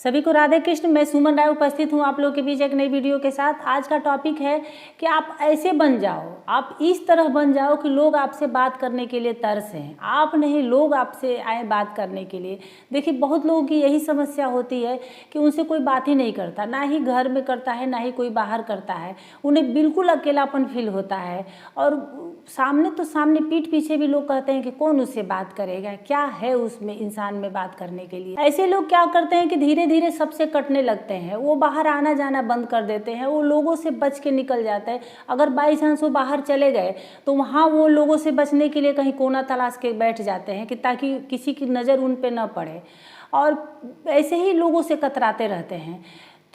सभी को राधे कृष्ण। मैं सुमन राय उपस्थित हूँ आप लोगों के बीच एक नई वीडियो के साथ। आज का टॉपिक है कि आप ऐसे बन जाओ, आप इस तरह बन जाओ कि लोग आपसे बात करने के लिए तरसें। आप नहीं, लोग आपसे आए बात करने के लिए। देखिए, बहुत लोगों की यही समस्या होती है कि उनसे कोई बात ही नहीं करता, ना ही घर में करता है, ना ही कोई बाहर करता है। उन्हें बिल्कुल अकेलापन फील होता है और सामने तो सामने, पीठ पीछे भी लोग कहते हैं कि कौन उससे बात करेगा, क्या है उसमें इंसान में बात करने के लिए। ऐसे लोग क्या करते हैं कि धीरे धीरे सबसे कटने लगते हैं। वो बाहर आना जाना बंद कर देते हैं, वो लोगों से बच के निकल जाते हैं। अगर बाई चांस वो बाहर चले गए तो वहाँ वो लोगों से बचने के लिए कहीं कोना तलाश के बैठ जाते हैं कि ताकि किसी की नज़र उन पे न पड़े, और ऐसे ही लोगों से कतराते रहते हैं,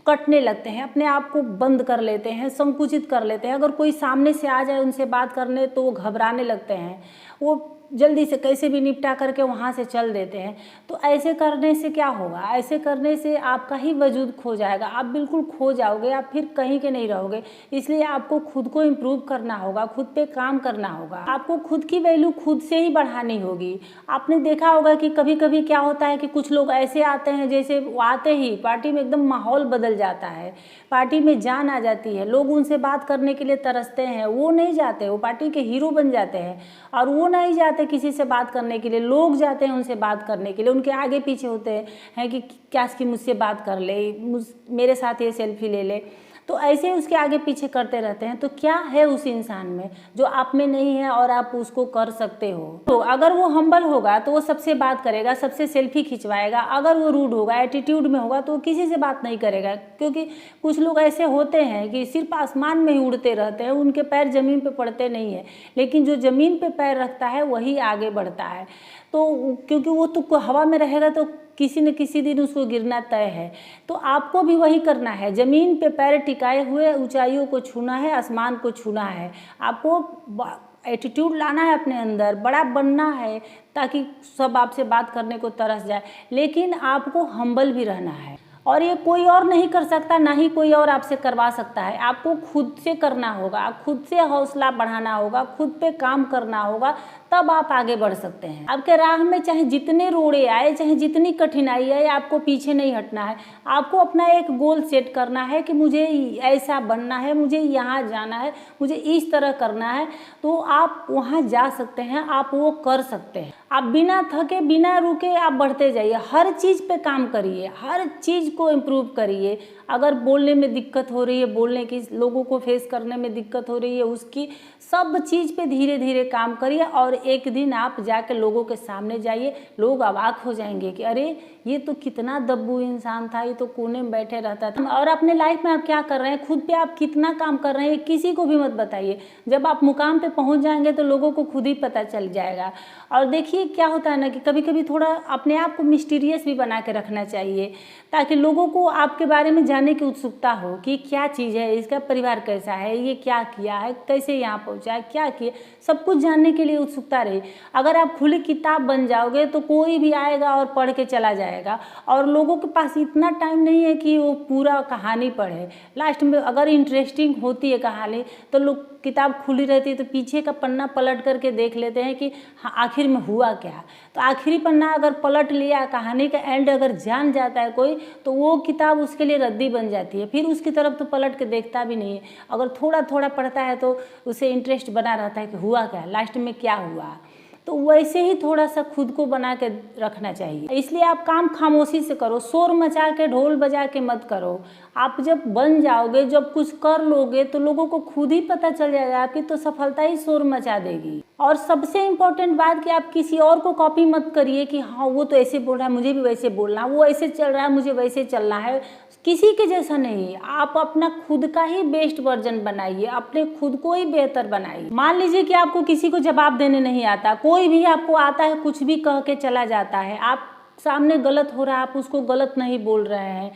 कटने लगते हैं, अपने आप को बंद कर लेते हैं, संकुचित कर लेते हैं। अगर कोई सामने से आ जाए उनसे बात करने तो वो घबराने लगते हैं, वो जल्दी से कैसे भी निपटा करके वहाँ से चल देते हैं। तो ऐसे करने से क्या होगा? ऐसे करने से आपका ही वजूद खो जाएगा, आप बिल्कुल खो जाओगे, आप फिर कहीं के नहीं रहोगे। इसलिए आपको खुद को इम्प्रूव करना होगा, खुद पे काम करना होगा। आपको खुद की वैल्यू खुद से ही बढ़ानी होगी। आपने देखा होगा कि कभी कभी क्या होता है कि कुछ लोग ऐसे आते हैं, जैसे वो आते ही पार्टी में एकदम माहौल बदल जाता है, पार्टी में जान आ जाती है, लोग उनसे बात करने के लिए तरसते हैं। वो नहीं जाते, वो पार्टी के हीरो बन जाते हैं, और वो नहीं जाते किसी से बात करने के लिए, लोग जाते हैं उनसे बात करने के लिए। उनके आगे पीछे होते हैं कि क्या इसकी मुझसे बात कर ले, मेरे साथ ये सेल्फी ले ले। तो ऐसे उसके आगे पीछे करते रहते हैं। तो क्या है उस इंसान में जो आप में नहीं है और आप उसको कर सकते हो? तो अगर वो हम्बल होगा तो वो सबसे बात करेगा, सबसे सेल्फी खिंचवाएगा। अगर वो रूड होगा, एटीट्यूड में होगा, तो वो किसी से बात नहीं करेगा। क्योंकि कुछ लोग ऐसे होते हैं कि सिर्फ आसमान में ही उड़ते रहते हैं, उनके पैर ज़मीन पे पड़ते नहीं है। लेकिन जो ज़मीन पे पैर रखता है वही आगे बढ़ता है। तो क्योंकि वो तो हवा में रहेगा तो किसी न किसी दिन उसको गिरना तय है। तो आपको भी वही करना है, ज़मीन पे पैर टिकाए हुए ऊंचाइयों को छूना है, आसमान को छूना है। आपको एटीट्यूड लाना है अपने अंदर, बड़ा बनना है, ताकि सब आपसे बात करने को तरस जाए। लेकिन आपको हम्बल भी रहना है, और ये कोई और नहीं कर सकता, ना ही कोई और आपसे करवा सकता है। आपको खुद से करना होगा, खुद से हौसला बढ़ाना होगा, खुद पे काम करना होगा, तब आप आगे बढ़ सकते हैं। आपके राह में चाहे जितने रोड़े आए, चाहे जितनी कठिनाई आए, आपको पीछे नहीं हटना है। आपको अपना एक गोल सेट करना है कि मुझे ऐसा बनना है, मुझे यहाँ जाना है, मुझे इस तरह करना है। तो आप वहाँ जा सकते हैं, आप वो कर सकते हैं। आप बिना थके, बिना रुके आप बढ़ते जाइए। हर चीज़ पे काम करिए, हर चीज़ को इम्प्रूव करिए। अगर बोलने में दिक्कत हो रही है, बोलने की, लोगों को फेस करने में दिक्कत हो रही है, उसकी सब चीज़ पे धीरे धीरे काम करिए। और एक दिन आप जाकर लोगों के सामने जाइए, लोग अवाक हो जाएंगे कि अरे ये तो कितना दब्बू इंसान था, ये तो कोने में बैठे रहता था। और अपने लाइफ में आप क्या कर रहे हैं, खुद पे आप कितना काम कर रहे हैं, किसी को भी मत बताइए। जब आप मुकाम पे पहुंच जाएंगे तो लोगों को खुद ही पता चल जाएगा। और देखिए क्या होता है ना कि कभी कभी थोड़ा अपने आप को मिस्टीरियस भी बना के रखना चाहिए, ताकि लोगों को आपके बारे में जानने की उत्सुकता हो कि क्या चीज़ है, इसका परिवार कैसा है, ये क्या किया है, कैसे यहाँ पहुँचा है, क्या किया, सब कुछ जानने के लिए उत्सुकता रही। अगर आप खुली किताब बन जाओगे तो कोई भी आएगा और पढ़ के चला जाएगा, और लोगों के पास इतना टाइम नहीं है कि वो पूरा कहानी पढ़े। लास्ट में अगर इंटरेस्टिंग होती है कहानी तो लोग, किताब खुली रहती है तो पीछे का पन्ना पलट करके देख लेते हैं कि हाँ आखिर में हुआ क्या। तो आखिरी पन्ना अगर पलट लिया, कहानी का एंड अगर जान जाता है कोई, तो वो किताब उसके लिए रद्दी बन जाती है, फिर उसकी तरफ तो पलट के देखता भी नहीं है। अगर थोड़ा थोड़ा पढ़ता है तो उसे इंटरेस्ट बना रहता है कि हुआ क्या, लास्ट में क्या हुआ। तो वैसे ही थोड़ा सा खुद को बना के रखना चाहिए। इसलिए आप काम खामोशी से करो, शोर मचा के, ढोल बजा के मत करो। आप जब बन जाओगे, जब कुछ कर लोगे, तो लोगों को खुद ही पता चल जाएगा। आपकी तो सफलता ही शोर मचा देगी। और सबसे इम्पोर्टेंट बात कि आप किसी और को कॉपी मत करिए कि हाँ वो तो ऐसे बोल रहा है, मुझे भी वैसे बोलना, वो ऐसे चल रहा है, मुझे वैसे चलना है। किसी के जैसा नहीं, आप अपना खुद का ही बेस्ट वर्जन बनाइए, अपने खुद को ही बेहतर बनाइए। मान लीजिए कि आपको किसी को जवाब देने नहीं आता, कोई भी आपको आता है कुछ भी कह के चला जाता है, आप सामने गलत हो रहा है, आप उसको गलत नहीं बोल रहे हैं,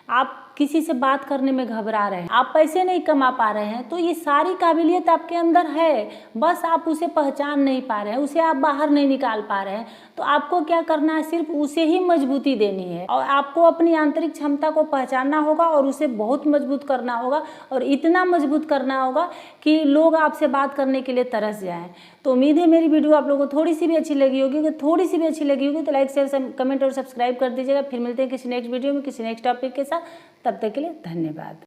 आप किसी से बात करने में घबरा रहे हैं, आप पैसे नहीं कमा पा रहे हैं, तो ये सारी काबिलियत आपके अंदर है, बस आप उसे पहचान नहीं पा रहे हैं, उसे आप बाहर नहीं निकाल पा रहे हैं। तो आपको क्या करना है, सिर्फ उसे ही मजबूती देनी है और आपको अपनी आंतरिक क्षमता को पहचानना होगा और उसे बहुत मजबूत करना होगा और इतना मजबूत करना होगा कि लोग आपसे बात करने के लिए तरस जाएं। तो उम्मीद है मेरी वीडियो आप लोगों को थोड़ी सी भी अच्छी लगी होगी। अगर थोड़ी सी भी अच्छी लगी होगी तो लाइक शेयर कमेंट और सब्सक्राइब कर दीजिएगा। फिर मिलते हैं किसी नेक्स्ट वीडियो में किसी नेक्स्ट टॉपिक के साथ। तब तक के लिए धन्यवाद।